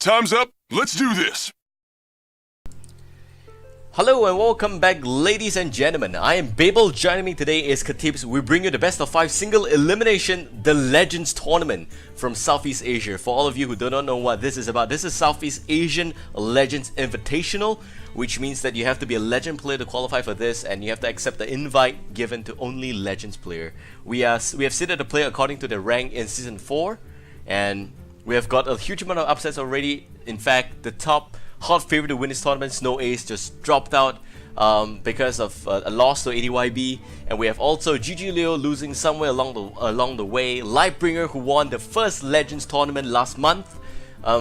Time's up. Let's do this. Hello and welcome back, ladies and gentlemen. I am Babael. Joining me today is Katips. We bring you the best of 5 single elimination, the Legends tournament from Southeast Asia. For all of you who do not know what this is about, this is Southeast Asian Legends Invitational, which means that you have to be a Legend player to qualify for this, and you have to accept the invite given to only Legends player. We have seeded the player according to their rank in Season 4, and we have got a huge amount of upsets already. In fact, the top hot favorite to win this tournament, Snow Ace, just dropped out because of a loss to adyb, and we have also GG Leo losing somewhere along the way. Lightbringer, who won the first Legends tournament last month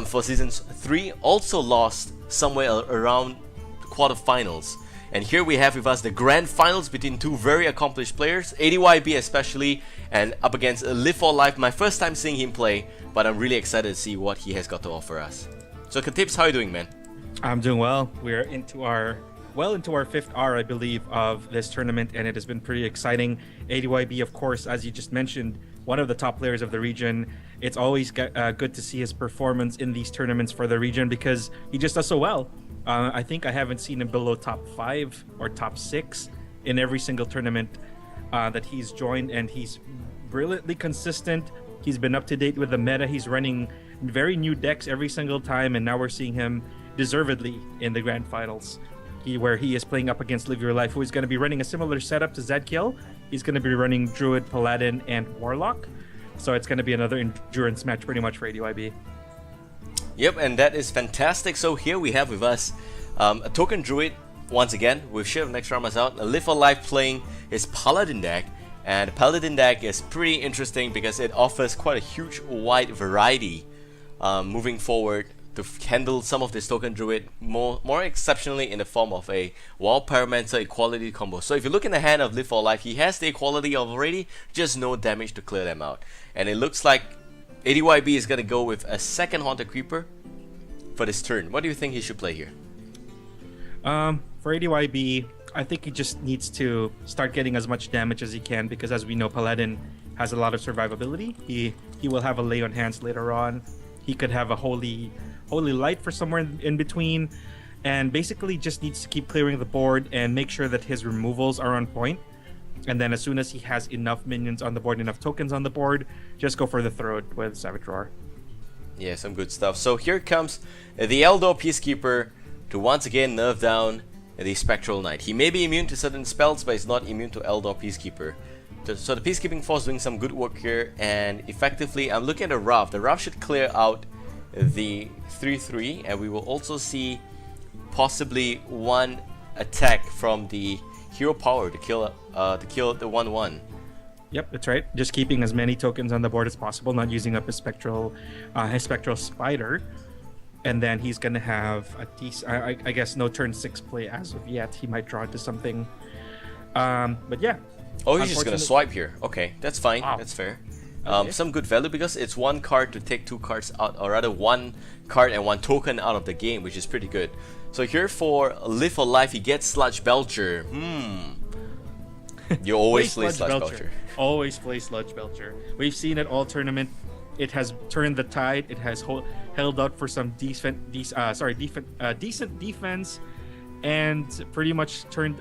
for Season 3, also lost somewhere around the quarterfinals. And here we have with us the grand finals between two very accomplished players, adyb especially, and up against LiveForLife. My first time seeing him play, but I'm really excited to see what he has got to offer us. So Katips, how are you doing, man? I'm doing well. We're into our 5th hour, I believe, of this tournament, and it has been pretty exciting. adyb, of course, as you just mentioned, one of the top players of the region. It's always good to see his performance in these tournaments for the region because he just does so well. I think I haven't seen him below top 5 or top 6 in every single tournament that he's joined, and he's brilliantly consistent. He's been up to date with the meta. He's running very new decks every single time, and now we're seeing him deservedly in the grand finals, where he is playing up against LiveForLife, who is going to be running a similar setup to Zedkill. He's going to be running Druid, Paladin, and Warlock, so it's going to be another endurance match pretty much for adyb. Yep, and that is fantastic. So here we have with us a token Druid once again with Shield of Next Ramas out, a LiveForLife playing his Paladin deck, and the Paladin deck is pretty interesting because it offers quite a huge wide variety moving forward to handle some of this token Druid more exceptionally in the form of a Wild Pyromancer equality combo. So if you look in the hand of LiveForLife, he has the equality already, just no damage to clear them out. And it looks like adyb is going to go with a second Haunted Creeper for this turn. What do you think he should play here? For adyb, I think he just needs to start getting as much damage as he can, because as we know, Paladin has a lot of survivability. He will have a Lay on Hands later on. He could have a Holy Light for somewhere in between, and basically just needs to keep clearing the board and make sure that his removals are on point. And then as soon as he has enough minions on the board, enough tokens on the board, just go for the throat with Savage Roar. Yeah, some good stuff. So here comes the Eldor Peacekeeper to once again nerf down the Spectral Knight. He may be immune to certain spells, but he's not immune to Eldor Peacekeeper. So the Peacekeeping Force doing some good work here, and effectively I'm looking at the Wrath. The Wrath should clear out the 3/3, and we will also see possibly one attack from the Hero Power to kill the 1/1. Yep, that's right. Just keeping as many tokens on the board as possible, not using up his spectral spider, and then he's gonna have a I guess no turn 6 play as of yet. He might draw into something, but yeah. Oh, he's just gonna swipe here. Okay, that's fine. Wow. That's fair. Okay. Some good value because it's one card to take 2 cards out, or rather 1 card and 1 token out of the game, which is pretty good. So here for LiveForLife, he gets Sludge Belcher. You always play Sludge Belcher. Always play Sludge Belcher. We've seen it all tournament. It has turned the tide. It has held out for some decent defense, and pretty much turned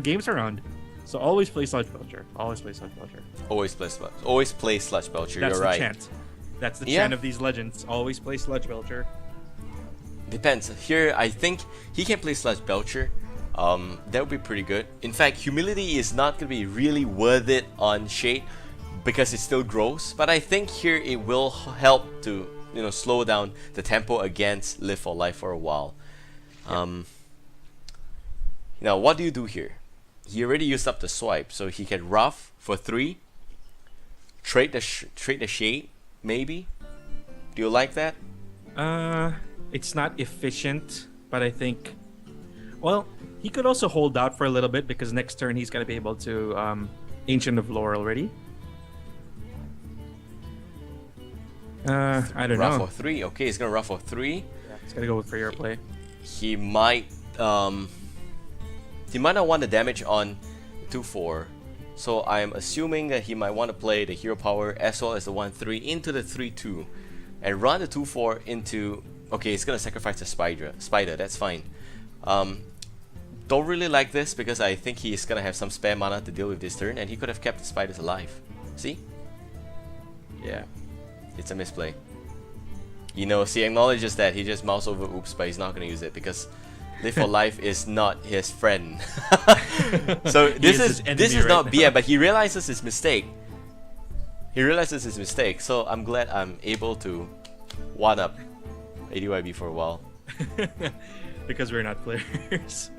games around. So always play Sludge Belcher. Always play Sludge Belcher. Always play Sludge Belcher. That's You're right. Chant. That's the chant of these legends. Always play Sludge Belcher. Depends. Here, I think he can play Sludge Belcher. That would be pretty good. In fact, Humility is not going to be really worth it on Shade because it still grows. But I think here it will help to slow down the tempo against LiveForLife for a while. Now, what do you do here? He already used up the swipe, so he can Rough for 3. Trade the Shade, maybe. Do you like that? It's not efficient, but I think, well, he could also hold out for a little bit because next turn he's gonna be able to Ancient of Lore already. I don't know. Rough for 3. Okay, he's gonna Rough for 3. Yeah, he's gonna go for your play. He might not want the damage on 2/4, so I'm assuming that he might want to play the Hero Power as well as the 1/3 into the 3/2, and run the 2/4 into Okay, he's gonna sacrifice the spider. That's fine. Don't really like this because I think he's gonna have some spare mana to deal with this turn, and he could have kept the spiders alive. See? Yeah, it's a misplay. He knows, he acknowledges that he just mouse over oops, but he's not gonna use it because LiveForLife is not his friend. So this is not BM, but he realizes his mistake. He realizes his mistake, so I'm glad I'm able to one up adyb for a while. Because we're not players.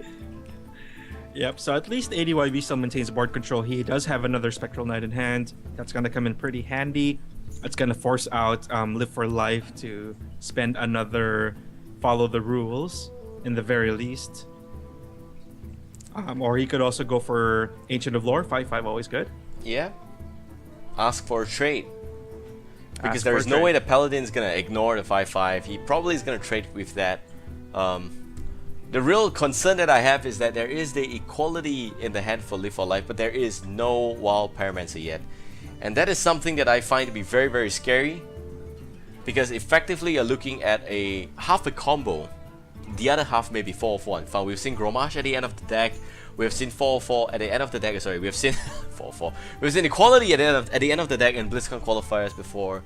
Yep, so at least adyb still maintains board control. He does have another Spectral Knight in hand. That's going to come in pretty handy. It's going to force out LiveForLife to spend another follow the rules, in the very least. Or he could also go for Ancient of Lore, 5/5, always good. Yeah. Ask for a trade. Because there's no way the Paladin's gonna ignore the 5/5. He probably is gonna trade with that. The real concern that I have is that there is the equality in the hand for LiveForLife, but there is no Wild Pyromancer yet. And that is something that I find to be very, very scary. Because effectively you're looking at a half a combo. The other half may be 4-4 and fun. We've seen Grommash at the end of the deck. We've seen 4-4 at the end of the deck. Sorry, we've seen 4-4. We've seen equality at the end of the deck in BlizzCon qualifiers before.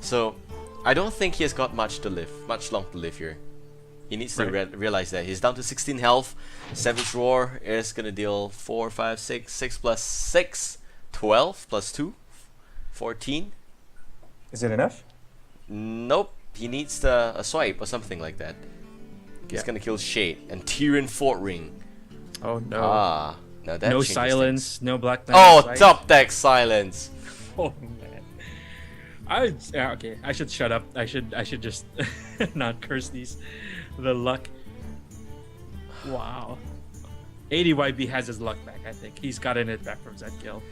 So I don't think he has got much long to live here. He needs to realize that he's down to 16 health. Savage Roar is gonna deal 4, 5, 6, 6 plus 6, 12 plus 2, 14. Is it enough? Nope. He needs a swipe or something like that. He's gonna kill Shade and Tyrion Fort Ring. Oh no. Ah, now that no changes silence, things. no Black Knight. Oh, top deck silence. Oh man. Okay, I should shut up. I should just not curse these. The luck. Wow. adyb has his luck back, I think. He's gotten it back from that kill.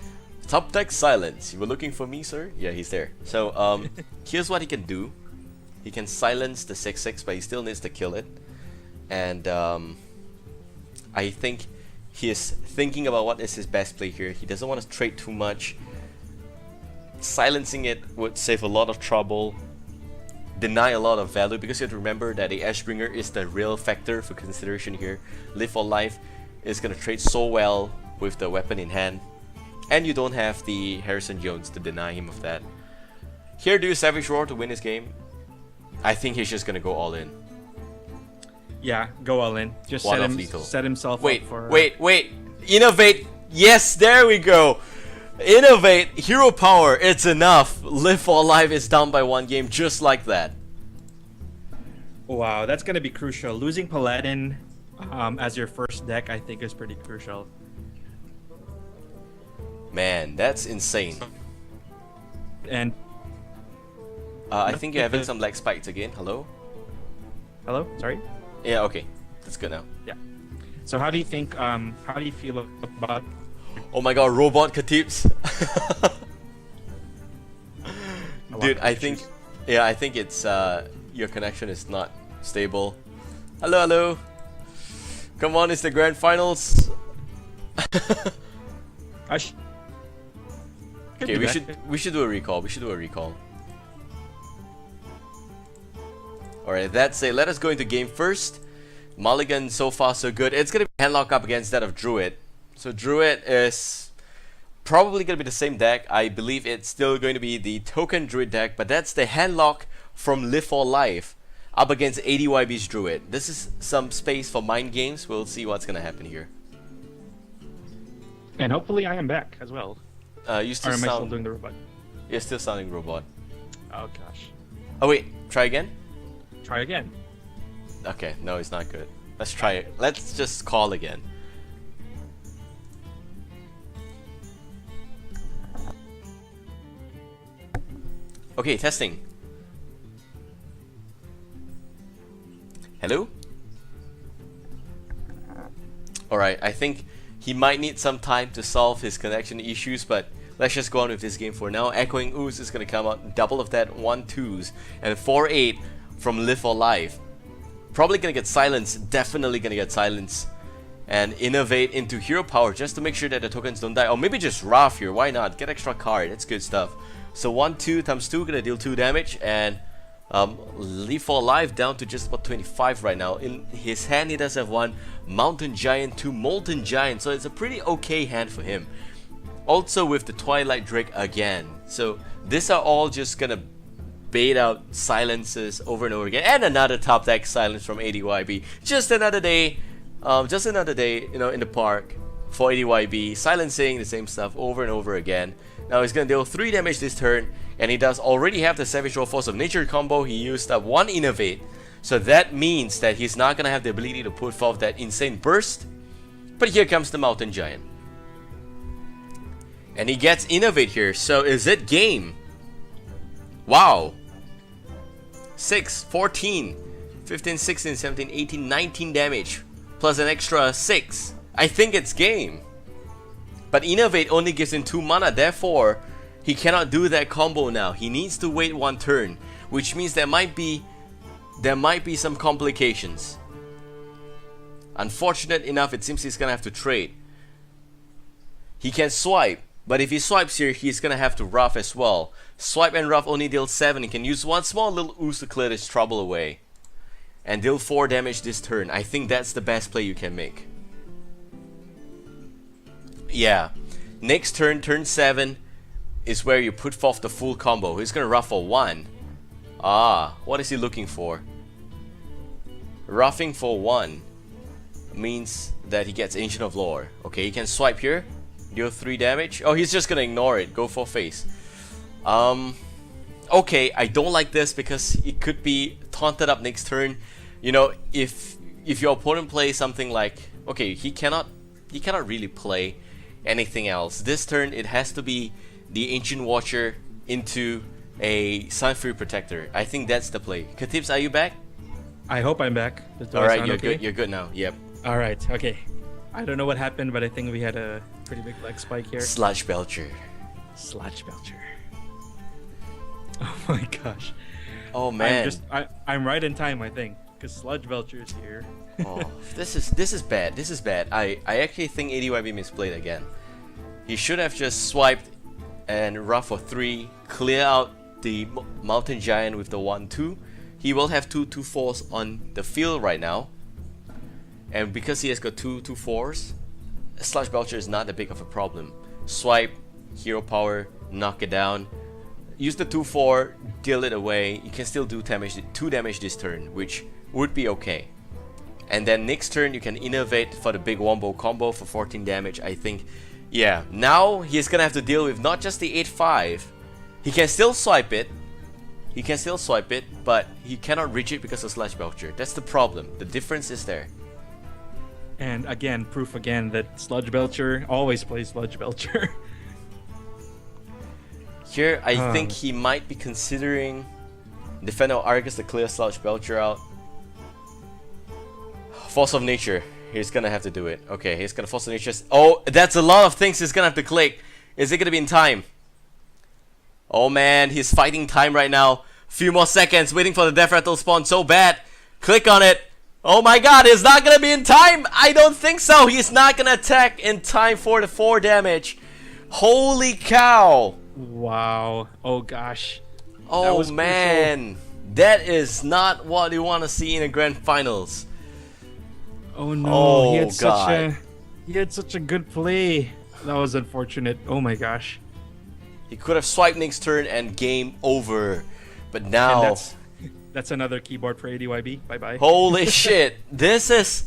Top deck silence. You were looking for me, sir? Yeah, he's there. So here's what he can do. He can silence the 6/6, but he still needs to kill it. And I think he is thinking about what is his best play here. He doesn't want to trade too much. Silencing it would save a lot of trouble, deny a lot of value, because you have to remember that the Ashbringer is the real factor for consideration here. LiveForLife is going to trade so well with the weapon in hand, and you don't have the Harrison Jones to deny him of that. Here, do Savage Roar to win this game. I think he's just going to go all in. Yeah, go all in. Just set himself up for... Wait. Innovate. Yes, there we go. Innovate. Hero power. It's enough. LiveForLife is down by 1 game just like that. Wow, that's going to be crucial. Losing Paladin as your first deck, I think, is pretty crucial. Man, that's insane. And... I think you're having some lag spikes again. Hello? Hello? Sorry? Yeah, okay. That's good now. Yeah. So how do you think, how do you feel about... Oh my god, robot Katips. Dude, I think it's, your connection is not stable. Hello. Come on, it's the grand finals. Okay, we should do a recall. Alright, that's it. Let us go into game first. Mulligan so far so good. It's gonna be handlock up against that of Druid. So Druid is probably gonna be the same deck. I believe it's still going to be the token Druid deck, but that's the handlock from LiveForLife up against adyb's Druid. This is some space for mind games. We'll see what's gonna happen here. And hopefully I am back as well. You still or am I sound... still doing the robot? You're still sounding robot. Oh gosh. Oh wait, try again? Try again. Okay, no, it's not good. Let's try it. Let's just call again. Okay, testing. Hello? Alright, I think he might need some time to solve his connection issues, but let's just go on with this game for now. Echoing Ooze is going to come out, double of that, 1-2s, and 4-8 from LiveForLife. Probably going to get silence, definitely going to get silence. And innovate into hero power just to make sure that the tokens don't die. Or maybe just Wrath here, why not? Get extra card, that's good stuff. So 1-2 times 2, going to deal 2 damage, and LiveForLife down to just about 25 right now. In his hand, he does have one Mountain Giant, two Molten Giant, so it's a pretty okay hand for him. Also with the Twilight Drake again. So these are all just gonna bait out silences over and over again. And another top deck silence from adyb. Just another day, you know, in the park for adyb, silencing the same stuff over and over again. Now he's gonna deal 3 damage this turn, and he does already have the Savage Roll Force of Nature combo. He used up 1 Innovate, so that means that he's not gonna have the ability to put forth that insane burst. But here comes the Mountain Giant, and he gets Innovate here. So is it game? Wow. 6, 14, 15, 16, 17, 18, 19 damage plus an extra 6. I think it's game. But Innovate only gives him 2 mana, therefore he cannot do that combo now. He needs to wait 1 turn, which means there might be some complications. Unfortunate enough, it seems he's gonna have to trade. He can swipe, but if he swipes here, he's gonna have to rough as well. Swipe and rough only deal 7. He can use 1 small little ooze to clear this trouble away and deal 4 damage this turn. I think that's the best play you can make. Yeah, next turn, turn 7, is where you put forth the full combo. He's gonna rough for 1. Ah, what is he looking for? Roughing for 1 means that he gets Ancient of Lore. Okay, he can swipe here, deal 3 damage. Oh, he's just gonna ignore it, go for face. Okay, I don't like this because it could be taunted up next turn. You know, if your opponent plays something like, okay, he cannot really play anything else. This turn it has to be the Ancient Watcher into a Sunfury Protector. I think that's the play. Katips, are you back? I hope I'm back. Alright, you're good. You're good now. Yep. Alright, okay. I don't know what happened, but I think we had a pretty big leg spike here. Sludge Belcher. Sludge Belcher. Oh my gosh. Oh man. I'm right in time, I think, because Sludge Belcher is here. Oh, this is bad. This is bad. I actually think adyb misplayed again. He should have just swiped and rough for 3, clear out the Mountain Giant with the 1/2. He will have 2 2/4s on the field right now, and because he has got 2 2/4s, Sludge Belcher is not that big of a problem. Swipe, hero power, knock it down. Use the 2/4, deal it away. You can still do 2 damage this turn, which would be okay. And then next turn you can innovate for the big wombo combo for 14 damage. I think, yeah, now he's gonna have to deal with not just the 8/5. He can still swipe it. But he cannot reach it because of Sludge Belcher. That's the problem. The difference is there. And again, proof again that Sludge Belcher always plays Sludge Belcher. Here, I think he might be considering Defender of Argus to clear Sludge Belcher out. Force of Nature. He's gonna have to do it. Okay, he's gonna Force of Nature. Oh, that's a lot of things he's gonna have to click. Is it gonna be in time? Oh man, he's fighting time right now. Few more seconds, waiting for the Death Rattle spawn so bad. Click on it. Oh my god, it's not gonna be in time! I don't think so! He's not gonna attack in time for the 4 damage. Holy cow! Wow. Oh gosh. Oh man. That is not what you want to see in the grand finals. Oh no, Oh, he had God. such a good play. That was unfortunate. Oh my gosh. He could have swiped next turn and game over. But And now, that's another keyboard for adyb. Bye bye. holy shit. This is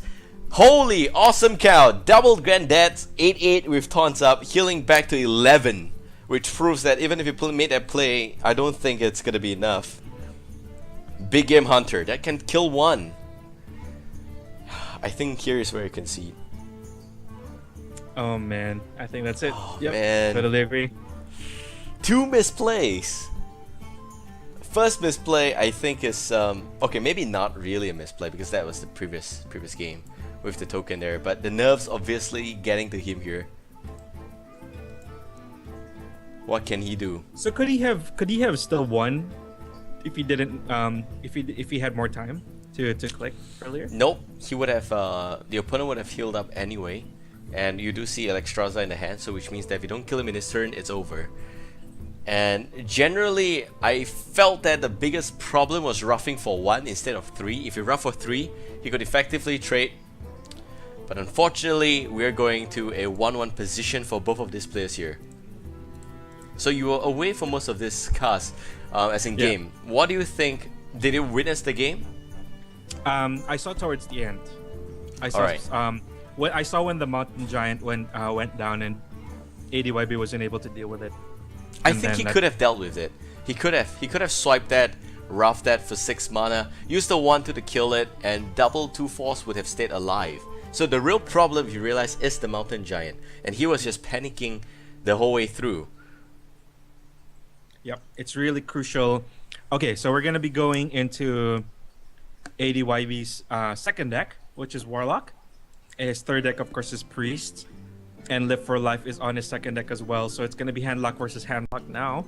holy awesome cow. Double grand deaths, 8-8 with taunts up, healing back to 11. Which proves that even if you made that play, I don't think it's gonna be enough. Big Game Hunter, that can kill 1. I think here is where you can see. Oh man, I think that's it. Oh, Yep, man. totally agree. 2 misplays. First misplay, I think is okay. Maybe not really a misplay because that was the previous game with the token there. But the nerves obviously getting to him here. What can he do? So could he have still won if he didn't if he had more time to click earlier? Nope. He would have the opponent would have healed up anyway, and you do see Electraza in the hand, so which means that if you don't kill him in his turn, it's over. And generally, I felt that the biggest problem was roughing for 1 instead of 3. If you rough for 3, he could effectively trade. But unfortunately, we're going to a 1-1 position for both of these players here. So you were away for most of this cast, as in game. What do you think? Did you witness the game? I saw towards the end. I saw I saw when the Mountain Giant went down and adyb wasn't able to deal with it. I think he could have dealt with it. He could have swiped that, roughed that for 6 mana, used the 1-2 to kill it, and double 2 force would have stayed alive. So the real problem, you realize, is the Mountain Giant, and he was just panicking the whole way through. Yep, it's really crucial. Okay, so we're gonna be going into adyb's second deck, which is Warlock. And his third deck, of course, is Priest. And LiveForLife is on his second deck as well. So it's going to be Handlock versus Handlock now.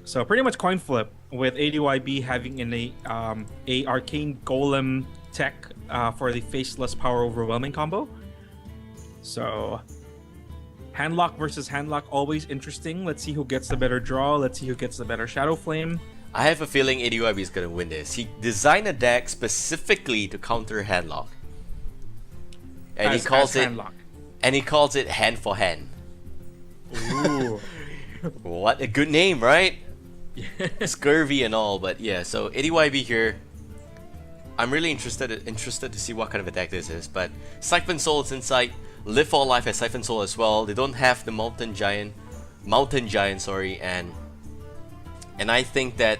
So pretty much coin flip, with adyb having a Arcane Golem tech for the Faceless Power Overwhelming combo. So Handlock versus Handlock, always interesting. Let's see who gets the better draw. Let's see who gets the better Shadow Flame. I have a feeling adyb is going to win this. He designed a deck specifically to counter Handlock. And he calls it Handlock. And he calls it hand for hand. Ooh. What a good name, right? Scurvy and all, but yeah, so adyb here. I'm really interested to see what kind of a deck this is, but Siphon Soul is inside. LiveForLife has Siphon Soul as well. They don't have the Mountain Giant, and I think that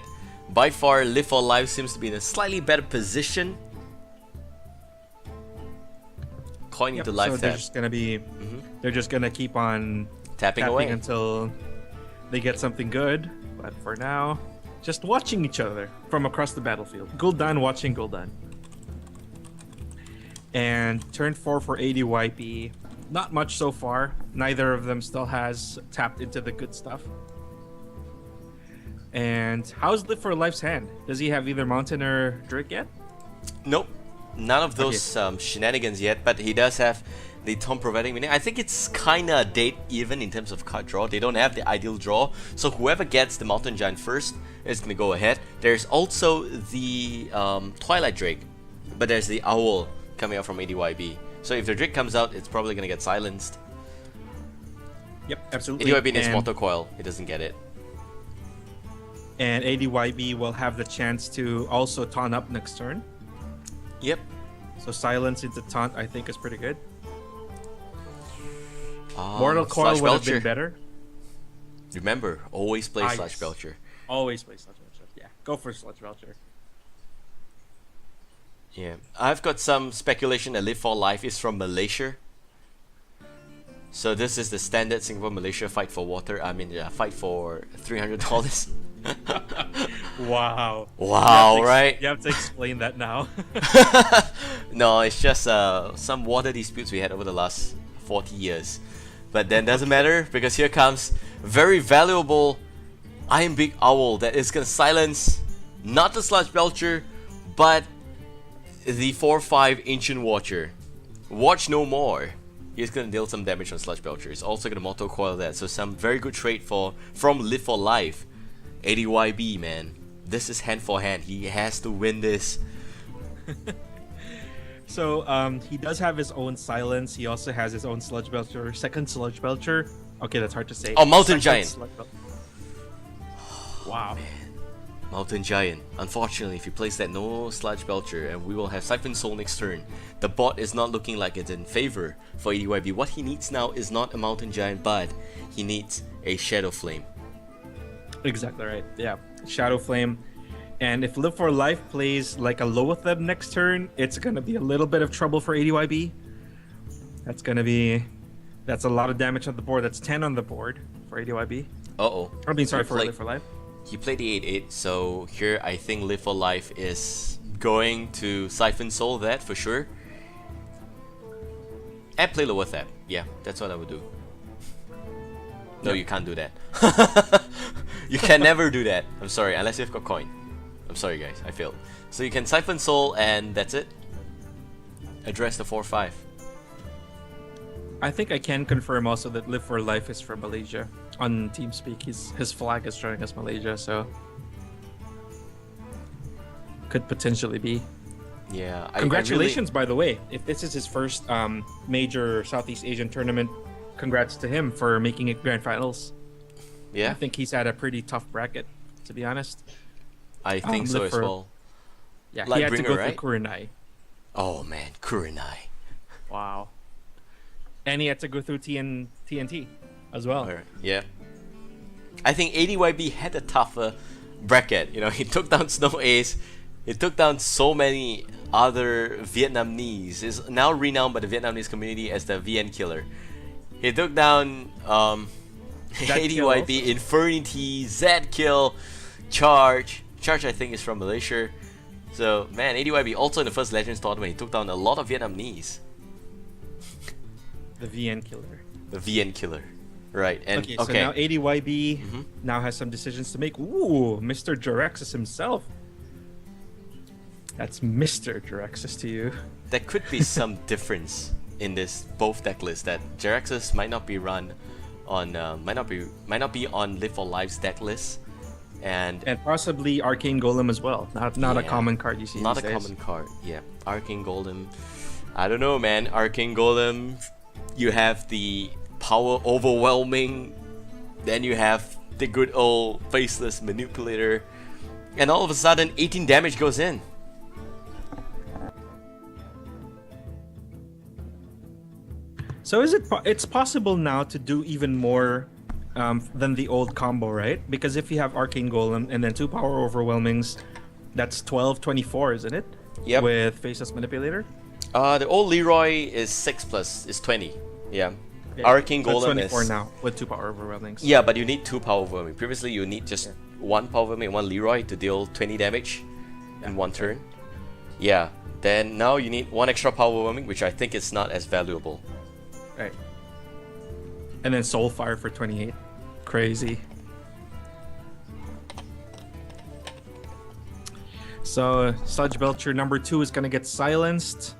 by far LiveForLife seems to be in a slightly better position. Coin into life so tap. they're just gonna be, they're just gonna keep on tapping away until they get something good. But for now, just watching each other from across the battlefield. Gul'dan watching Gul'dan. And turn 4 for adyb. Not much so far. Neither of them still has tapped into the good stuff. And how's LiveForLife's hand? Does he have either Mountain or Drake yet? Nope. None of those shenanigans yet, but he does have the Tom Providing Meaning. I think it's kinda dead even in terms of card draw. They don't have the ideal draw, so whoever gets the Mountain Giant first is gonna go ahead. There's also the Twilight Drake, but there's the Owl coming out from adyb. So if the Drake comes out, it's probably gonna get silenced. Yep, absolutely. adyb needs Mortal Coil, he doesn't get it. And adyb will have the chance to also taunt up next turn. Yep. So silence into taunt, I think, is pretty good. Mortal Coil would have been better. Remember, always play Sludge Belcher. Always play Sludge Belcher. Yeah, go for Sludge Belcher. Yeah, I've got some speculation that LiveForLife is from Malaysia. So this is the standard Singapore Malaysia fight for water. I mean, fight for $300. Wow. Wow, right? You have to explain that now. No, it's just some water disputes we had over the last 40 years. But then doesn't matter, because here comes very valuable Iron Big Owl that is gonna silence not the Sludge Belcher, but the 4/5 Ancient Watcher. Watch no more. He's gonna deal some damage on Sludge Belcher. He's also gonna Mortal Coil that, so some very good trade from LiveForLife. adyb, man, this is hand for hand. He has to win this. So he does have his own silence. He also has his own Sludge Belcher, second Sludge Belcher. Okay, that's hard to say. Oh, Mountain Giant. Wow. Man. Mountain Giant. Unfortunately, if he plays that, no Sludge Belcher, and we will have Siphon Soul next turn. The bot is not looking like it's in favor for adyb. What he needs now is not a Mountain Giant, but he needs a Shadow Flame. Exactly right. Yeah, Shadow Flame. And if LiveForLife plays like a Loatheb next turn, it's gonna be a little bit of trouble for adyb. That's a lot of damage on the board. That's 10 on the board for adyb. Uh-oh. I mean, sorry, for LiveForLife. He played the 8/8, so here I think LiveForLife is going to Siphon Soul that for sure. And play Loatheb. Yeah, that's what I would do. No, you can't do that. You can never do that. I'm sorry, unless you've got coin. I'm sorry guys, I failed. So you can Siphon Soul and that's it. Address the 4/5. I think I can confirm also that LiveForLife is from Malaysia. on TeamSpeak. His flag is showing us Malaysia, so could potentially be. Yeah. Congratulations, by the way. If this is his first major Southeast Asian tournament, congrats to him for making it grand finals. Yeah. I think he's had a pretty tough bracket, to be honest. I think so as well. Yeah, Like he had to Bringer, go right? through Kurenai. Oh man, Kurenai. Wow. And he had to go through TNT as well. Alright, yeah. I think adyb had a tougher bracket. You know, he took down Snow Ace. He took down so many other Vietnamese. Is now renowned by the Vietnamese community as the VN killer. He took down adyb, Infernity, Z-Kill, Charge. Charge I think is from Malaysia. So man, adyb also in the first Legends tournament, he took down a lot of Vietnamese. The VN killer. The VN killer. Right, and okay, so now adyb now has some decisions to make. Ooh, Mr. Jiraxis himself. That's Mr. Jiraxis to you. There could be some difference in this both deck lists, that Jiraxis might not be run on might not be on LiveForLife's deck list, and possibly Arcane Golem as well. Not a common card you see not these a days. common card. Yeah, Arcane Golem. I don't know, man. Arcane Golem. You have the power overwhelming, then you have the good old faceless manipulator, and all of a sudden 18 damage goes in. So is it's possible now to do even more than the old combo, right? Because if you have Arcane Golem and then 2 power overwhelmings, that's 12-24, isn't it? Yep. With faceless manipulator. The old Leeroy is 6 plus is 20. Yeah. Yeah, Arcane that's Golem 24 is now with 2 power overwhelmings. Yeah, but you need 2 power overwhelming. Previously, you need just 1 power overwhelming and 1 Leeroy to deal 20 damage in 1 turn. Yeah. Then now you need 1 extra power overwhelming, which I think is not as valuable. Right. And then Soulfire for 28. Crazy. So Sludge Belcher number 2 is gonna get silenced.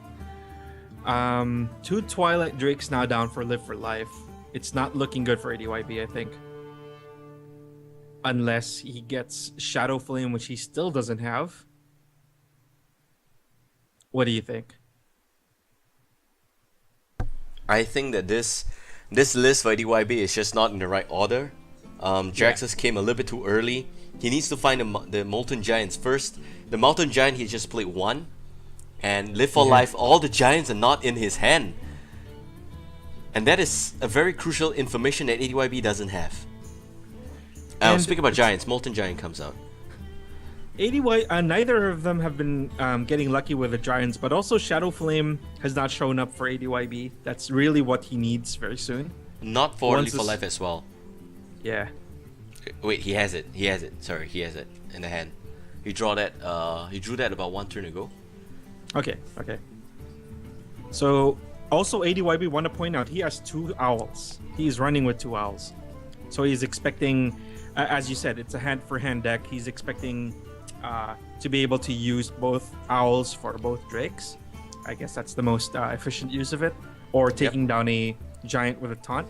2 Twilight Drakes now down for LiveForLife. It's not looking good for adyb, I think. Unless he gets Shadow Flame, which he still doesn't have. What do you think? I think that this list for adyb is just not in the right order. Jiraxis came a little bit too early. He needs to find the Molten Giants first. The Molten Giant he just played 1. And LiveForLife, all the giants are not in his hand. And that is a very crucial information that adyb doesn't have. Speaking about giants, Molten Giant comes out. Neither of them have been getting lucky with the giants, but also Shadow Flame has not shown up for adyb. That's really what he needs very soon. Not for LiveForLife as well. Yeah. Wait, he has it. He has it. Sorry, he has it in the hand. He drew that about 1 turn ago. Okay. So also adyb want to point out he has 2 owls. He's running with 2 owls. So he's expecting, as you said, it's a hand-for-hand deck. He's expecting to be able to use both owls for both drakes. I guess that's the most efficient use of it. Or taking down a giant with a taunt.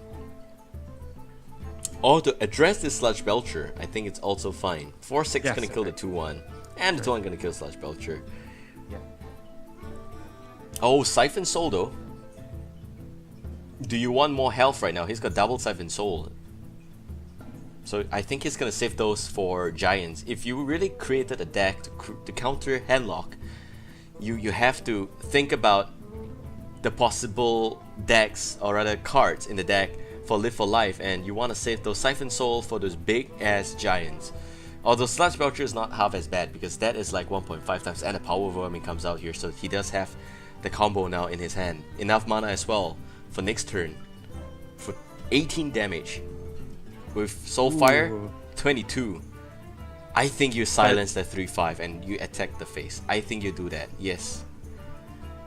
Or to address this Sludge Belcher, I think it's also fine. 4-6 Yes, gonna kill the 2-1. And the 2-1 gonna kill Sludge Belcher. Yeah. Oh, Siphon Soul though. Do you want more health right now? He's got double Siphon Soul. So I think he's gonna save those for giants. If you really created a deck to counter Handlock, you have to think about the possible decks, or rather cards in the deck for LiveForLife, and you want to save those Siphon Soul for those big ass giants. Although Sludge Belcher is not half as bad, because that is like 1.5 times, and a power overwhelming comes out here, so he does have the combo now in his hand. Enough mana as well for next turn for 18 damage. With Soulfire, 22. I think you silence the 3-5 and you attack the face. I think you do that, yes.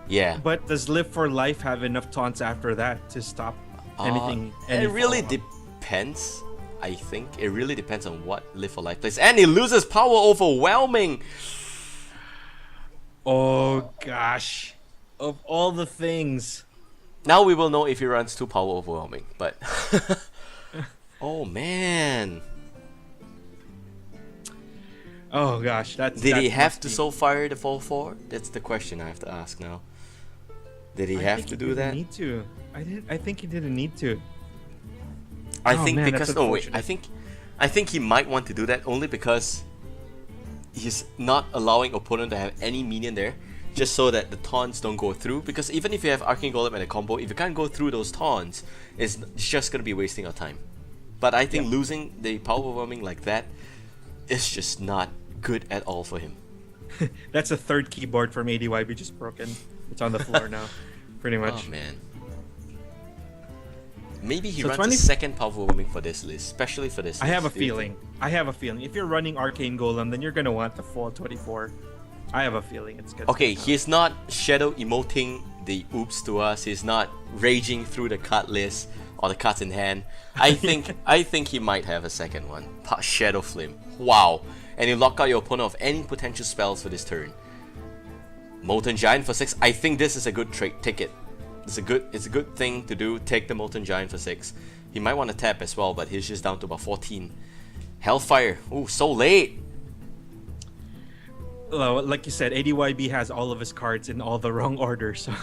Yeah. But does LiveForLife have enough taunts after that to stop anything? It really depends. I think it really depends on what LiveForLife plays, and he loses power overwhelming. Oh gosh, of all the things. Now we will know if he runs 2 power overwhelming, but Oh man. Oh gosh, Did that he have must to be- soul fire the fall 4? That's the question I have to ask now. Did he I have think to he do didn't that? Need to. I think he didn't need to. I Oh, think man, that's because oh wait, unfortunate. I think he might want to do that only because he's not allowing opponent to have any minion there, just so that the taunts don't go through. Because even if you have Arcane Golem and a combo, if you can't go through those taunts, it's just gonna be wasting your time. But I think losing the power overwhelming like that is just not good at all for him. That's a third keyboard from ADYB just broken. It's on the floor now, pretty much. Oh man. Maybe he So runs 20 a second power overwhelming for this list, especially for this I list. have a Do you feeling. I have a feeling. If you're running Arcane Golem, then you're gonna want the full 24. I have a feeling it's gonna. Okay, come out. he's not shadow emoting the oops to us. He's not raging through the card list or the cards in hand. I think he might have a second one. Shadow Flame. Wow. And you lock out your opponent of any potential spells for this turn. Molten Giant for 6. I think this is a good trade. Take it. It's a good thing to do. Take the Molten Giant for 6. He might want to tap as well, but he's just down to about 14. Hellfire. Ooh, so late. Well, like you said, ADYB has all of his cards in all the wrong order. So,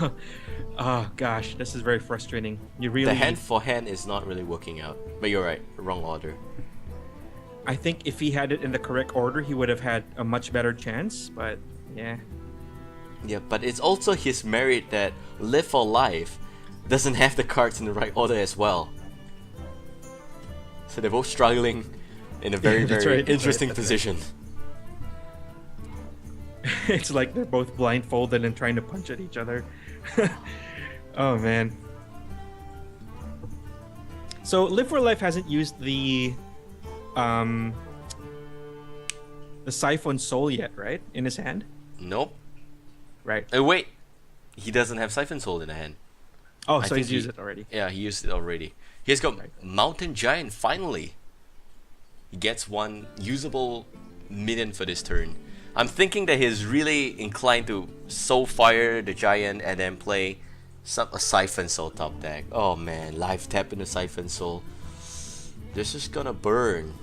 oh gosh, this is very frustrating. You really. The hand for hand is not really working out. But you're right. Wrong order. I think if he had it in the correct order, he would have had a much better chance. But yeah. Yeah, but it's also his merit that LiveForLife doesn't have the cards in the right order as well. So they're both struggling in a very, That's very right, that's interesting right, that's position. It's like they're both blindfolded and trying to punch at each other. Oh man. So LiveForLife hasn't used the Siphon Soul yet, right? In his hand? Nope. Right. Oh wait, he doesn't have Siphon Soul in the hand. Oh, I so think he's used he- it already. Yeah, he used it already. He's got Mountain Giant finally. He gets one usable minion for this turn. I'm thinking that he's really inclined to Soul Fire the Giant and then play a Siphon Soul top deck. Oh man, live tap into Siphon Soul. This is gonna burn.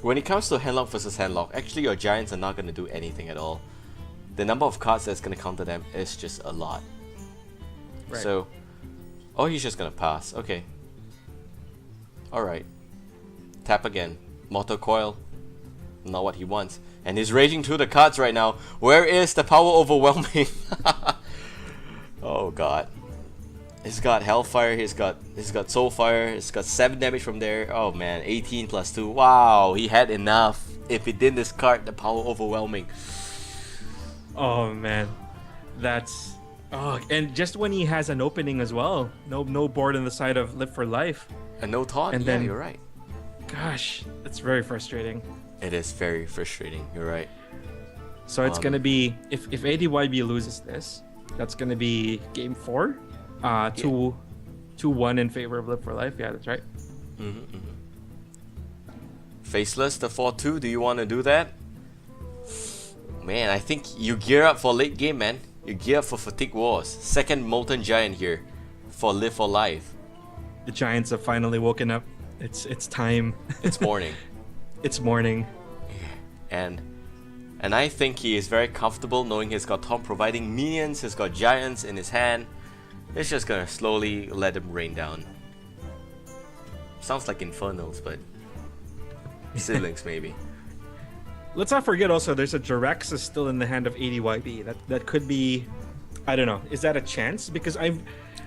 When it comes to Handlock versus Handlock, actually your Giants are not gonna do anything at all. The number of cards that's gonna counter them is just a lot. Right. So, oh, he's just gonna pass. Okay. Alright. Tap again. Mortal Coil. Not what he wants. And he's raging through the cards right now. Where is the power overwhelming? Oh god. He's got Hellfire, he's got Soulfire, he's got 7 damage from there. Oh man, 18 plus 2. Wow, he had enough. If he didn't discard the power overwhelming. Oh man. That's and just when he has an opening as well. No board on the side of LiveForLife. And no taunt. And Yeah, then- you're right. Gosh, that's very frustrating. It is very frustrating. You're right. So it's gonna be if ADYB loses this, that's gonna be game 4. 2-1 in favor of LiveForLife. Yeah, that's right. Faceless, the 4-2. Do you want to do that? Man, I think you gear up for late game, man. You gear up for Fatigue Wars. Second Molten Giant here for LiveForLife. The Giants have finally woken up. It's time. It's morning. It's morning. and I think he is very comfortable knowing he's got Tom providing minions, he's got Giants in his hand. It's just gonna slowly let him rain down. Sounds like Infernals, but siblings maybe. Let's not forget also there's a Jiraxus still in the hand of ADYB. That could be, I don't know. Is that a chance? Because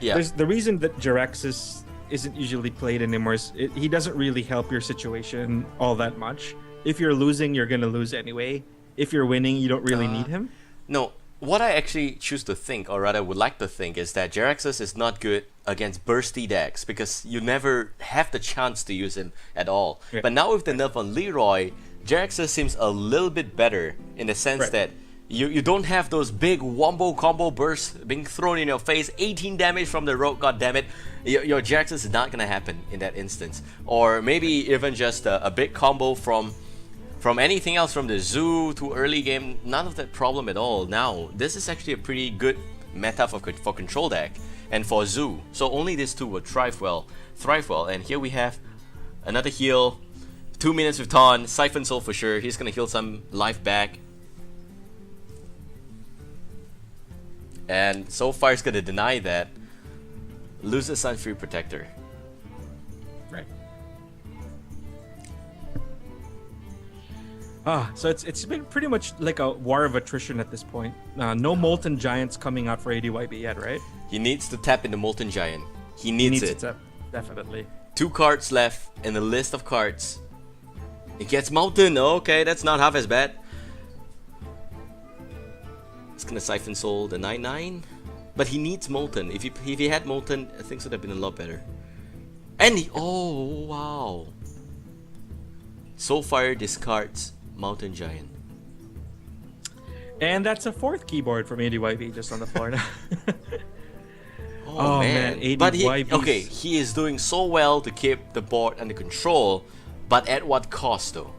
there's the reason that Jiraxus isn't usually played anymore is he doesn't really help your situation all that much. If you're losing, you're gonna lose anyway. If you're winning, you don't really need him. No, what I actually choose to think, or rather would like to think, is that Jiraxus is not good against bursty decks because you never have the chance to use him at all. Yeah. But now with the nerf on Leeroy, Jiraxus seems a little bit better in the sense Right. that you don't have those big wombo combo bursts being thrown in your face, 18 damage from the rogue, goddammit. Your Jiraxus is not gonna happen in that instance. Or maybe even just a big combo from anything else, from the zoo to early game, none of that problem at all. Now, this is actually a pretty good meta for control deck. and for Zoo. So only these two will thrive well. And here we have another heal. 2 minutes with Taunt, Siphon Soul for sure. He's gonna heal some life back. And so far, it's gonna deny that. Loses Sunfree Protector. Right. So it's been pretty much like a war of attrition at this point. No Molten Giants coming out for ADYB yet, right? He needs to tap into Molten Giant. He needs it. To tap, definitely. 2 cards left in the list of cards. It gets Molten. Okay, that's not half as bad. It's gonna Siphon Soul the 9/9. But he needs Molten. If he had Molten, things would have been a lot better. And he... Oh, wow. Soulfire discards Mountain Giant. And that's a 4th keyboard from ADYB just on the floor now. Oh man. But he is doing so well to keep the board under control, but at what cost though?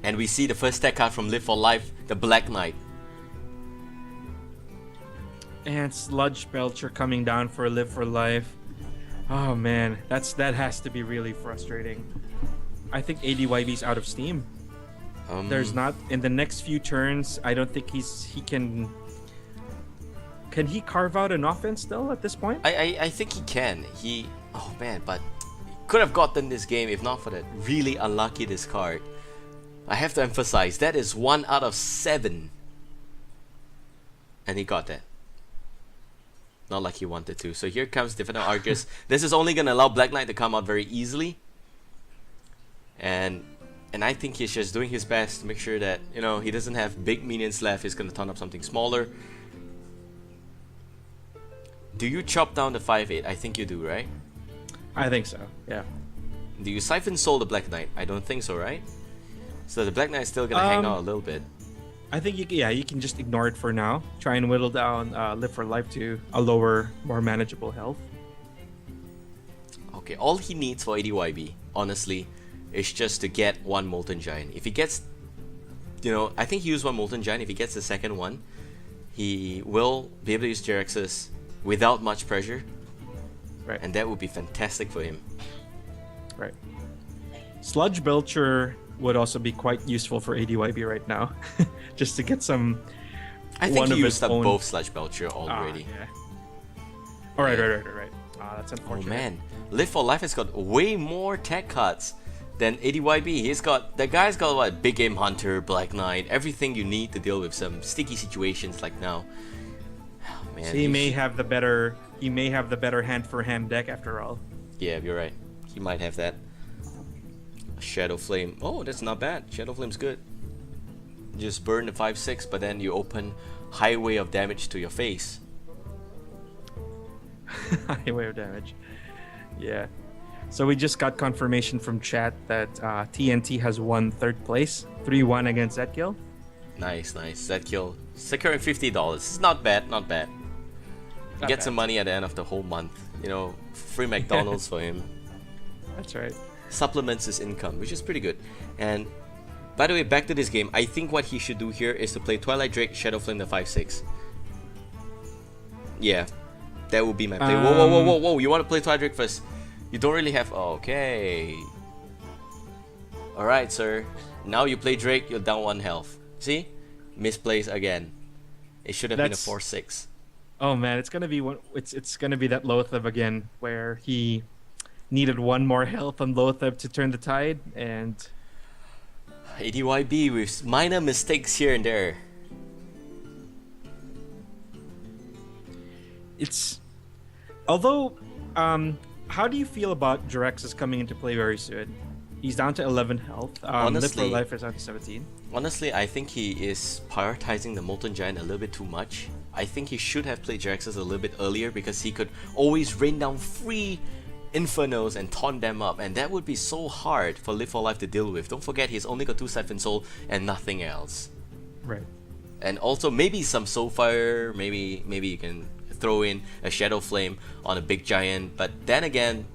And we see the first tech card from LiveForLife, the Black Knight. And Sludge Belcher coming down for LiveForLife. Oh man, that has to be really frustrating. I think ADYB's out of steam. There's not in the next few turns. I don't think he can. Can he carve out an offense still at this point? I think he can. Oh man, but he could have gotten this game if not for that really unlucky discard. I have to emphasize that is 1 out of 7, and he got that. Not like he wanted to. So here comes Defender Argus. This is only gonna allow Black Knight to come out very easily. And I think he's just doing his best to make sure that, you know, he doesn't have big minions left. He's gonna turn up something smaller. Do you chop down the 5/8? I think you do, right? I think so, yeah. Do you Siphon Soul the Black Knight? I don't think so, right? So the Black Knight's still gonna hang out a little bit. I think you can just ignore it for now. Try and whittle down LiveForLife to a lower, more manageable health. Okay, all he needs for ADYB, honestly, is just to get 1 Molten Giant. If he gets, you know, I think he used 1 Molten Giant. If he gets the second one, he will be able to use Jeraxes without much pressure. Right. And that would be fantastic for him. Right. Sludge Belcher would also be quite useful for ADYB right now. Just to get some... I think he used up both Sludge Belcher already. Yeah. Alright. That's unfortunate. Oh man, LiveForLife has got way more tech cards than ADYB. The guy's got what? Big Game Hunter, Black Knight, everything you need to deal with some sticky situations like now. Oh, man, so he may have the better hand for hand deck after all. Yeah, you're right. He might have that. Shadow Flame. Oh, that's not bad. Shadow Flame's good. Just burn the 5/6, but then you open highway of damage to your face. Highway of damage. Yeah. So we just got confirmation from chat that TNT has won 3rd place, 3-1 against Zkill. Nice. Zkill securing $50. It's not bad. You get some money at the end of the whole month. You know, free McDonald's for him. That's right. Supplements his income, which is pretty good. And by the way, back to this game, I think what he should do here is to play Twilight Drake, Shadow Flame the 5/6. Yeah, that would be my play. Whoa! You want to play Twilight Drake first? You don't really have. Okay. All right, sir. Now you play Drake, you're down 1 health. See, misplays again. It should have been a 4/6. Oh man, it's gonna be it's gonna be that Loatheb again, where he needed 1 more health on Loatheb to turn the tide, and ADYB with minor mistakes here and there. It's although how do you feel about Jeraxes coming into play very soon? He's down to 11 health. Honestly, LiveForLife is down to 17. Honestly, I think he is prioritizing the Molten Giant a little bit too much. I think he should have played Jeraxes a little bit earlier because he could always rain down free Infernos and taunt them up, and that would be so hard for LiveForLife to deal with. Don't forget, he's only got 2 Siphon Soul and nothing else. Right. And also maybe some Soulfire, maybe you can throw in a Shadow Flame on a big giant, but then again,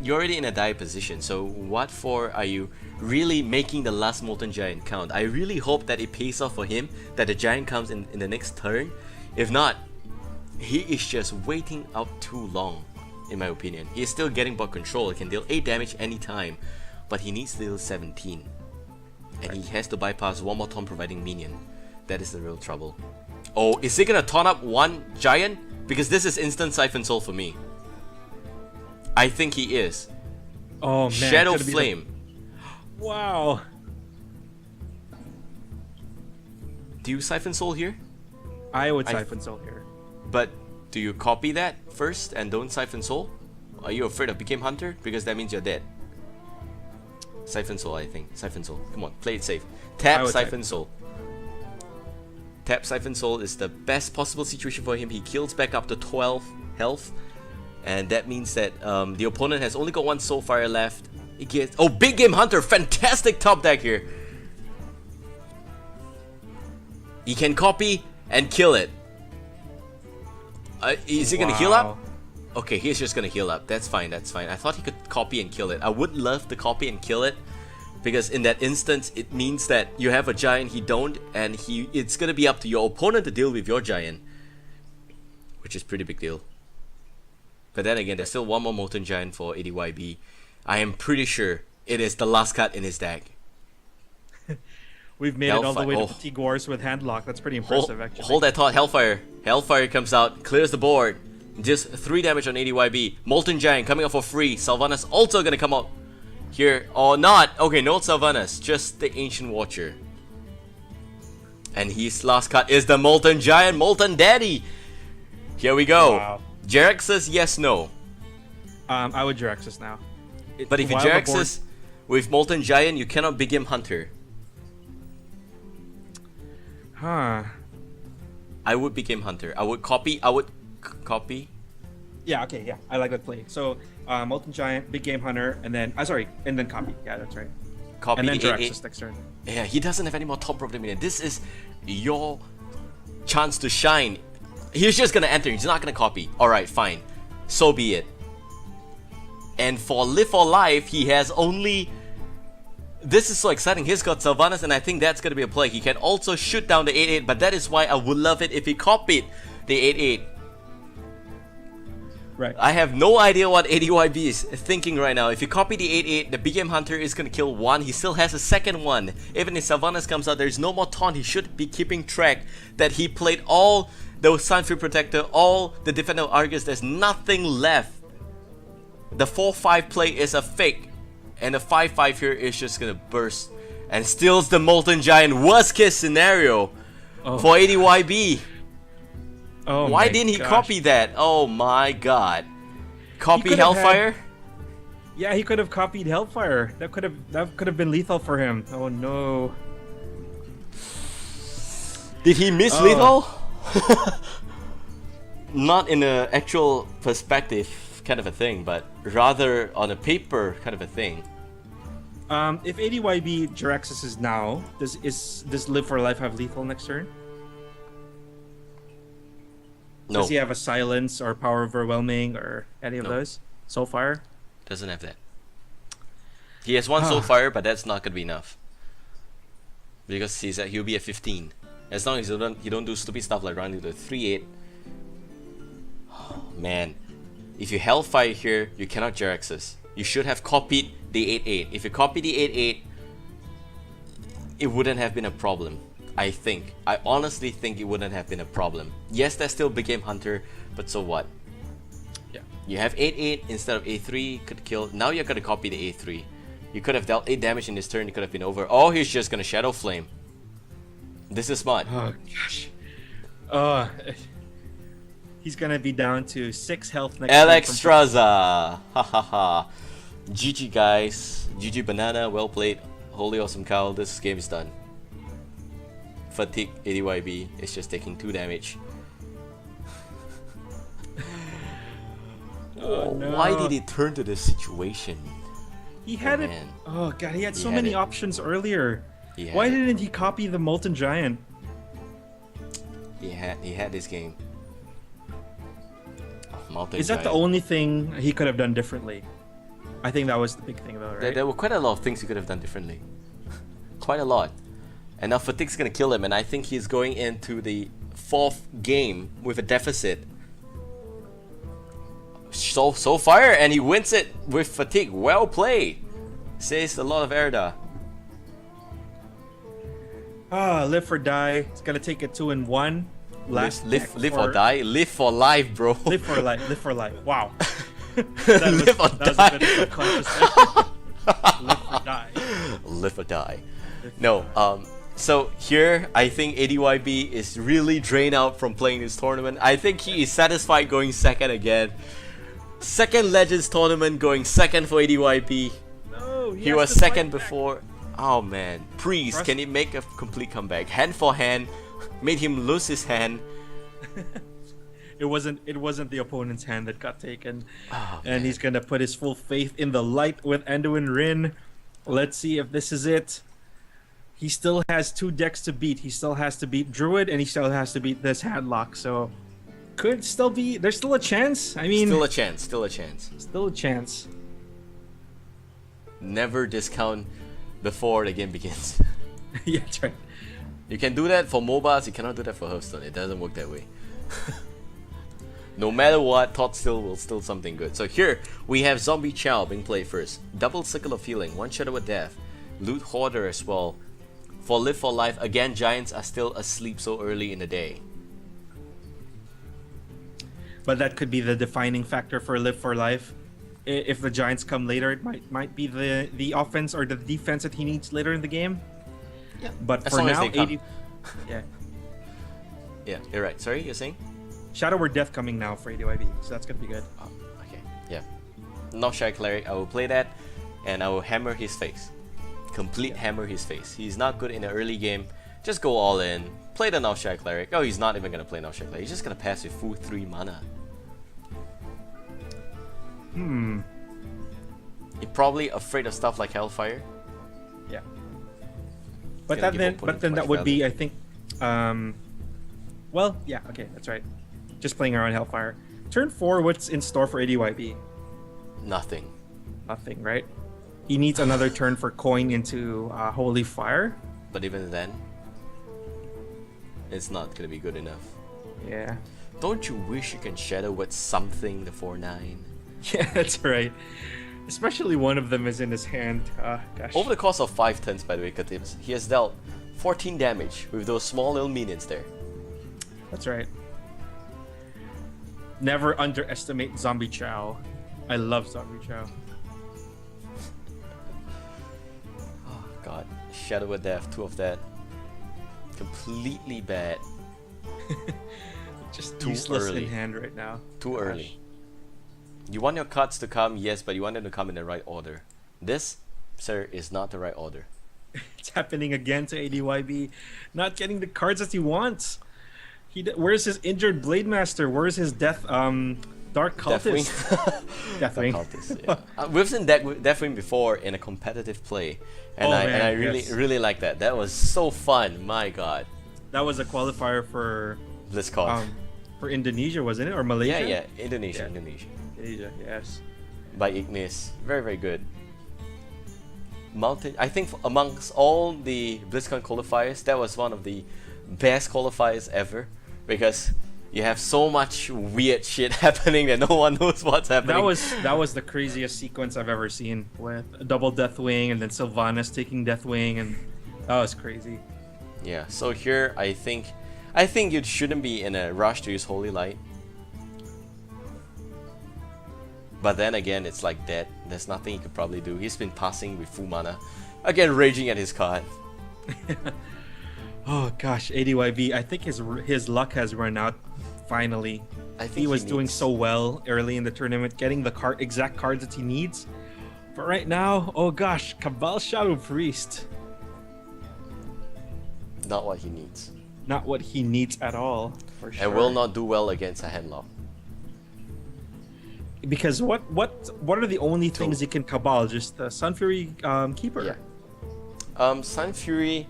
you're already in a die position, so what for are you really making the last Molten Giant count? I really hope that it pays off for him, that the giant comes in the next turn. If not, He is just waiting out too long, in my opinion. He is still getting board control. He can deal 8 damage anytime, but he needs to deal 17. And he has to bypass one more taunt providing minion. That is the real trouble. Oh, is he gonna taunt up one giant? Because this is instant Siphon Soul for me. I think he is. Oh man. Shadow Flame. Wow. Do you Siphon Soul here? I would Siphon Soul here. But do you copy that first and don't Siphon Soul? Are you afraid of Became Hunter? Because that means you're dead. Siphon Soul, I think. Siphon Soul. Come on, play it safe. Tap Siphon Soul. Tap Siphon Soul is the best possible situation for him. He kills back up to 12 health. And that means that the opponent has only got one Soulfire left. He gets... Oh, Big Game Hunter! Fantastic top deck here! He can copy and kill it. Is he gonna heal up? Okay, he's just gonna heal up. That's fine, that's fine. I thought he could copy and kill it. I would love to copy and kill it, because in that instance, it means that you have a giant, he don't, and it's gonna be up to your opponent to deal with your giant. Which is pretty big deal. But then again, there's still one more Molten Giant for adyb. I am pretty sure it is the last card in his deck. We've made it all the way to Fatigue Wars with Handlock. That's pretty impressive, actually. Hold that thought, Hellfire. Hellfire comes out, clears the board. Just 3 damage on adyb. Molten Giant coming out for free. Sylvanas also gonna come out here, or not. Okay, no Sylvanas, just the Ancient Watcher. And his last card is the Molten Giant, Molten Daddy. Here we go. Wow. Jeraxus, yes, no. I would Jeraxus now. But if you Jeraxus with Molten Giant, you cannot Big Game Hunter. Huh. I would Big Game Hunter. I would copy. Copy. Yeah. Okay. Yeah. I like that play. So, Molten Giant, Big Game Hunter, and then sorry, and then copy. Yeah, that's right. Copy and then the Jeraxus next turn. Yeah, he doesn't have any more top problem in it. This is your chance to shine. He's just gonna enter. He's not gonna copy. All right, fine. So be it. And for LiveForLife, he has only... This is so exciting. He's got Sylvanas, and I think that's going to be a play. He can also shoot down the 8-8, but that is why I would love it if he copied the 8-8. Right. I have no idea what adyb is thinking right now. If you copy the 8-8, the Big Game Hunter is going to kill one. He still has a second one. Even if Sylvanas comes out, there's no more taunt. He should be keeping track that he played all the Sunfield Protector, all the Defender of Argus. There's nothing left. The 4-5 play is a fake, and the 5-5 here is just gonna burst and steals the Molten Giant. Worst case scenario for adyb. Oh, why didn't he copy that? Oh my god. Copy Hellfire? Yeah, he could have copied Hellfire. That could have been lethal for him. Oh no. Did he miss lethal? Not in an actual perspective kind of a thing, but rather on a paper kind of a thing. If adyb Jeraxus is now, does LiveForLife have lethal next turn? No. Does he have a silence or power overwhelming or any of those? Soulfire? Doesn't have that. He has one Soulfire, but that's not gonna be enough. Because he'll be at 15. As long as you don't do stupid stuff like running to the 3-8. Oh man. If you Hellfire here, you cannot Jeraxus. You should have copied the 8-8. If you copy the 8-8, it wouldn't have been a problem. I think. I honestly think it wouldn't have been a problem. Yes, there's still Big Game Hunter, but so what? Yeah. You have 8-8 instead of A3, could kill. Now you're gonna copy the A3. You could have dealt 8 damage in this turn, it could have been over. Oh, he's just gonna Shadow Flame. This is smart. Oh gosh. He's gonna be down to 6 health next Alex Straza. Ha ha ha. GG guys. GG Banana, well played. Holy awesome cow, this game is done. Fatigue adyb is just taking 2 damage. Oh, no. Why did it turn to this situation? He had it. Man. Oh god, he had so many options earlier. Why it. didn't he copy the Molten Giant? He had this game. Molten Is that the Giant. only thing he could have done differently? I think that was the big thing though, right? There were quite a lot of things he could have done differently. Quite a lot. And now Fatigue's gonna kill him, and I think he's going into the 4th game with a deficit. so fire, and he wins it with fatigue. Well played, says the Lord of Erda. Live or die. It's gonna take a 2-1. Live or die. Live for life, bro. Live for life. Live for life. Wow. Live or that was die. a bit subconscious there. Live or die. Live or die. No. So here, I think adyb is really drained out from playing this tournament. I think he is satisfied going second again. Second Legends tournament, going second for adyb. No, He was second before. Oh man, Priest, can he make a complete comeback? Hand for hand, made him lose his hand. It wasn't the opponent's hand that got taken. Oh, and he's gonna put his full faith in the light with Anduin Rin. Let's see if this is it. He still has 2 decks to beat. He still has to beat Druid, and he still has to beat this Hadlock. So could still be. There's still a chance. I mean, Still a chance. Still a chance. Still a chance. Never discount before the game begins. Yeah, that's right. You can do that for MOBAs, you cannot do that for Hearthstone. It doesn't work that way. No matter what, Thought Still will still something good. So here, we have Zombie Chow being played first. Double Sickle of Healing, 1 Shadow of Death, Loot Hoarder as well. For Live for Life, again, Giants are still asleep so early in the day. But that could be the defining factor for Live for Life. If the Giants come later, it might be the offense or the defense that he needs later in the game. Yeah. But As for long as now, they come. 80. Yeah. Yeah, you're right. Sorry, you're saying? Shadow or Death coming now for adyb, so that's gonna be good. Oh, okay. Yeah. Shy Cleric, I will play that, and I will hammer his face. Complete hammer his face. He's not good in the early game. Just go all in. Play the Shy Cleric. Oh, he's not even gonna play Shy Cleric. He's just gonna pass with full 3 mana. You're probably afraid of stuff like Hellfire. Yeah. But gonna give then opponents that much would value. be, I think, well, yeah, okay, that's right. Just playing around Hellfire. Turn 4, what's in store for adyb? Nothing. Nothing, right? He needs another turn for coin into Holy Fire. But even then, it's not gonna be good enough. Yeah. Don't you wish you can shadow with something the 4/9? Yeah, that's right. Especially one of them is in his hand. Gosh. Over the course of 5 turns, by the way, Katips, he has dealt 14 damage with those small little minions there. That's right. Never underestimate Zombie Chow. I love Zombie Chow. Oh god, Shadow of Death, 2 of that. Completely bad. Just Too useless early. in hand right now. Too Gosh. early. You want your cards to come, yes, but you want them to come in the right order. This, sir, is not the right order. It's happening again to adyb. Not getting the cards that he wants. Where's his injured Blade Master? Where's his Dark Cultist? Deathwing. Deathwing. Cultist, yeah. We've seen Deathwing before in a competitive play, and I really like that. That was so fun. My god. That was a qualifier for BlizzCon. for Indonesia, wasn't it, or Malaysia? Yeah, Indonesia, Yeah. Indonesia. Asia, yes. By Ignis, very good. I think amongst all the BlizzCon qualifiers, that was one of the best qualifiers ever, because you have so much weird shit happening that no one knows what's happening. That was the craziest sequence I've ever seen, with a double Deathwing and then Sylvanas taking Deathwing, and that was crazy. Yeah. So here, I think you shouldn't be in a rush to use Holy Light. But then again, it's like that. There's nothing he could probably do. He's been passing with full mana. Again, raging at his card. Oh gosh, adyb. I think his luck has run out. Finally, I think he was doing needs- so well early in the tournament, getting the exact cards that he needs. But right now, oh gosh, Cabal Shadow Priest. Not what he needs. Not what he needs at all, for sure. And will not do well against a handlock. Because what are the only things he can Cabal? Just the Sun Fury Keeper. Yeah. Sun Fury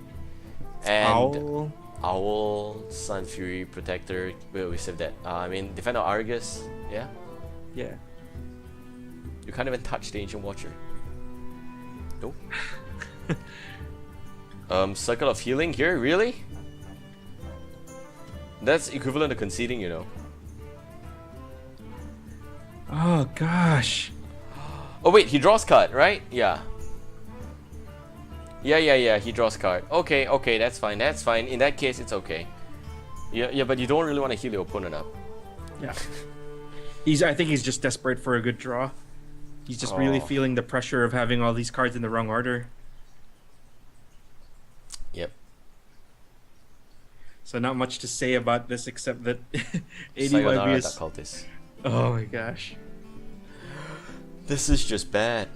and Owl. Sun Fury Protector. We saved that. I mean, Defender Argus. Yeah. Yeah. You can't even touch the Ancient Watcher. Nope. Circle of Healing here, really? That's equivalent to conceding, you know. Oh gosh. Oh wait, he draws card, right? Yeah. Yeah, he draws card. Okay, that's fine, that's fine. In that case, it's okay. Yeah, but you don't really want to heal your opponent up. Yeah. I think he's just desperate for a good draw. He's just really feeling the pressure of having all these cards in the wrong order. Yep. So not much to say about this except that Sayonara, adyb is... Cultist. Oh my gosh. This is just bad.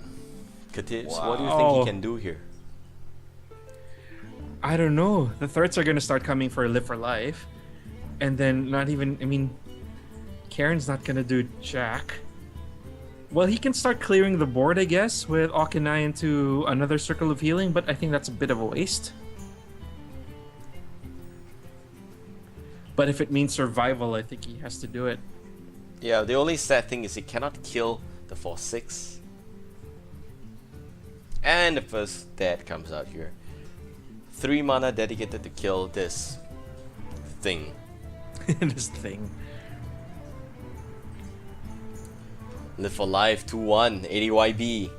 Katips, what do you think he can do here? I don't know. The threats are going to start coming for Live for Life. And then not even... I mean, Karen's not going to do Jack. Well, he can start clearing the board, I guess, with Akanai into another Circle of Healing, but I think that's a bit of a waste. But if it means survival, I think he has to do it. Yeah, the only sad thing is he cannot kill the 4/6. And the first dead comes out here. 3 mana dedicated to kill this thing. This thing. Live for Life 2-1, adyb.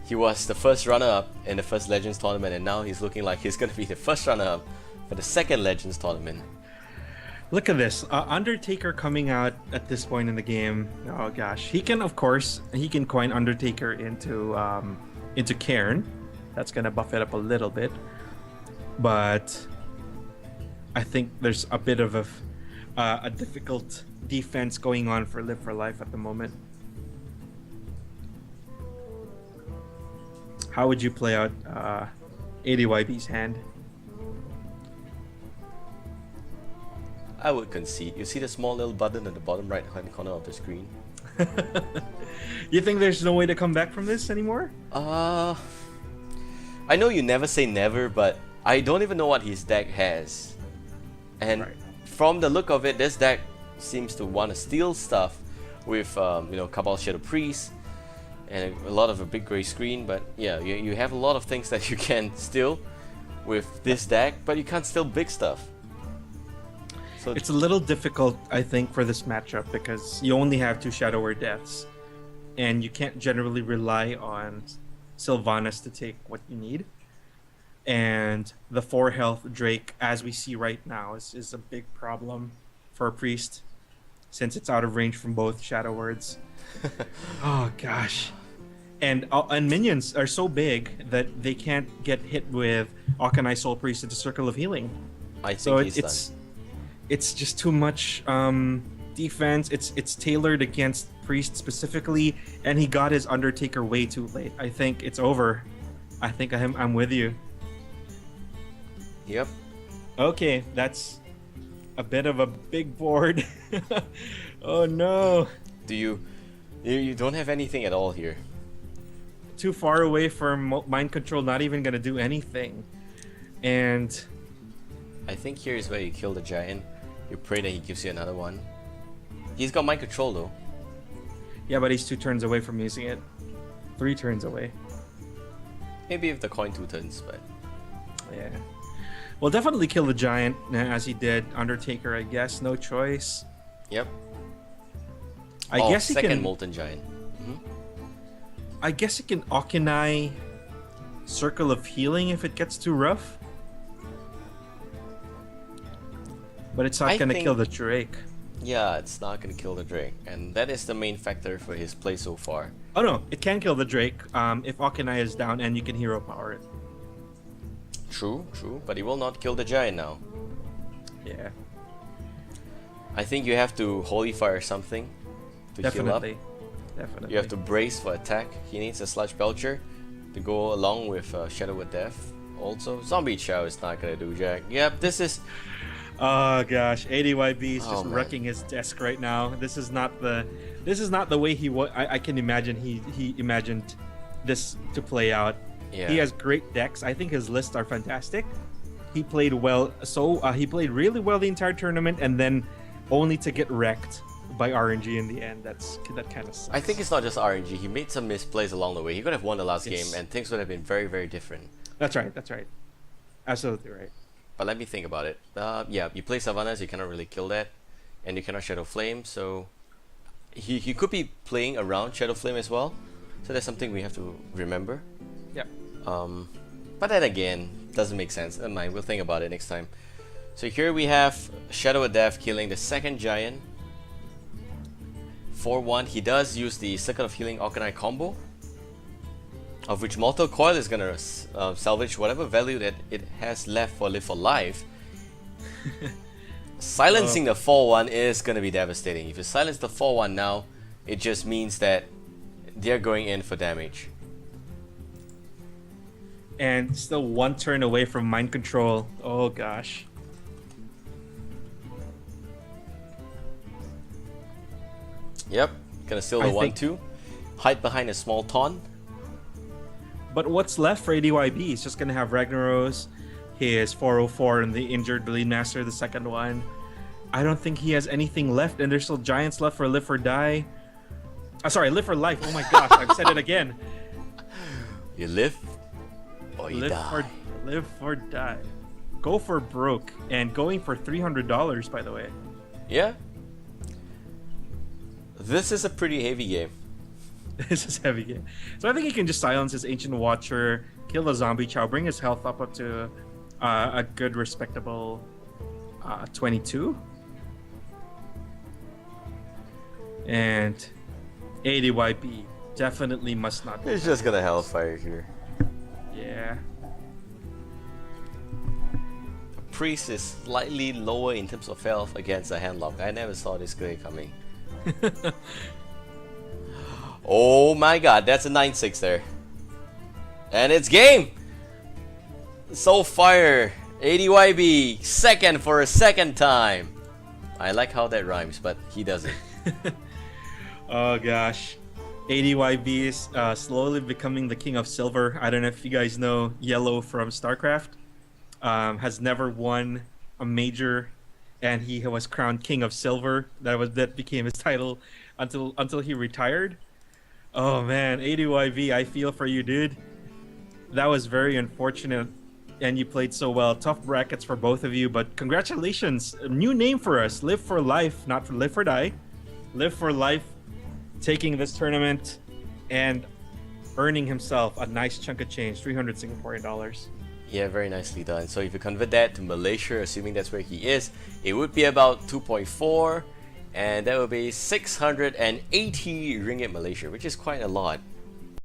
He was the first runner-up in the first Legends tournament, and now he's looking like he's gonna be the first runner-up for the second Legends tournament. Look at this. Undertaker coming out at this point in the game. Oh gosh. He can, of course, coin Undertaker into Cairn. That's gonna buff it up a little bit. But I think there's a bit of a difficult defense going on for Live for Life at the moment. How would you play out ADYB's hand? I would concede. You see the small little button at the bottom right hand corner of the screen? You think there's no way to come back from this anymore? I know you never say never, but I don't even know what his deck has. And from the look of it, this deck seems to want to steal stuff with Cabal Shadow Priest and a lot of a big gray screen. But yeah, you have a lot of things that you can steal with this deck, but you can't steal big stuff. So it's a little difficult, I think, for this matchup because you only have 2 Shadow Word Deaths, and you can't generally rely on Sylvanas to take what you need. And the 4 health Drake, as we see right now, is a big problem for a priest since it's out of range from both Shadow Words. Oh gosh. And minions are so big that they can't get hit with Akanai Soul Priest into Circle of Healing. I think it's just too much defense. It's tailored against Priest specifically, and he got his Undertaker way too late. I think it's over. I think I'm with you. Yep. Okay, that's a bit of a big board. Oh no. You don't have anything at all here. Too far away from mind control, not even gonna do anything. And I think here is where you kill the giant. You pray that he gives you another one. He's got mind control though. yeah, but he's 2 turns away from using it. 3 turns away. Maybe if the coin 2 turns, but Yeah. Well, definitely kill the giant as he did Undertaker, I guess. No choice. yep. I guess he second can. Molten Giant. I guess he can Akanai Circle of Healing if it gets too rough. But it's not gonna kill the Drake. Yeah, it's not gonna kill the Drake, and that is the main factor for his play so far. Oh no, it can kill the Drake if Akanai is down and you can hero power it. True, but he will not kill the giant now. Yeah. I think you have to Holy Fire something to heal up. Definitely. You have to brace for attack. He needs a Sludge Belcher to go along with Shadow with Death. Also, Zombie Chow is not gonna do jack. Yep, this is. Oh gosh, adyb is just man. wrecking his desk right now. This is not the way I can imagine he imagined this to play out. Yeah. He has great decks. I think his lists are fantastic. He played well. He played really well the entire tournament, and then only to get wrecked by RNG in the end. That kind of sucks. I think it's not just RNG. He made some misplays along the way. He could have won the last Yes. game, and things would have been very, very different. That's right. Absolutely right. But let me think about it. Yeah, you play Sylvanas, you cannot really kill that, and you cannot Shadow Flame. So he could be playing around Shadow Flame as well, so that's something we have to remember. Yep. But then again, doesn't make sense. Never mind, we'll think about it next time. So here we have Shadow of Death killing the second giant. 4-1, he does use the Circle of Healing Orcanite combo, of which Mortal Coil is gonna salvage whatever value that it has left for Live for Life. Silencing the 4-1 is gonna be devastating. If you silence the 4-1 now, it just means that they're going in for damage. And still one turn away from mind control. Oh gosh. Yep, gonna steal the 1-2. Hide behind a small taunt. But what's left for adyb? He's just gonna have Ragnaros, his 404 and the injured Bleed Master, the second one. I don't think he has anything left, and there's still giants left for Live for Die. Sorry, Live for Life. Oh my gosh, I've said it again. You live or you die. Live for Die. Go for broke, and going for $300, by the way. Yeah. This is a pretty heavy game. This is heavy game. So I think he can just silence his Ancient Watcher, kill the Zombie Chow, bring his health up to a good, respectable 22. And adyb definitely must not be. He's just gonna Hellfire here. Yeah. Priest is slightly lower in terms of health against a handlock. I never saw this guy coming. Oh my god, that's a 9-6 there. And it's game! Soulfire, adyb, second for a second time. I like how that rhymes, but he doesn't. Oh gosh. adyb is slowly becoming the king of silver. I don't know if you guys know Yellow from StarCraft. Has never won a major, and he was crowned king of silver. That became his title until he retired. Oh man, adyb, I feel for you, dude. That was very unfortunate, and you played so well. Tough brackets for both of you, but congratulations. A new name for us, Live for Life, not for Live for Die. Live for Life, taking this tournament and earning himself a nice chunk of change, 300 Singaporean dollars. Yeah, very nicely done. So if you convert that to Malaysia, assuming that's where he is, it would be about 2.4, and that would be 680 ringgit Malaysia, which is quite a lot.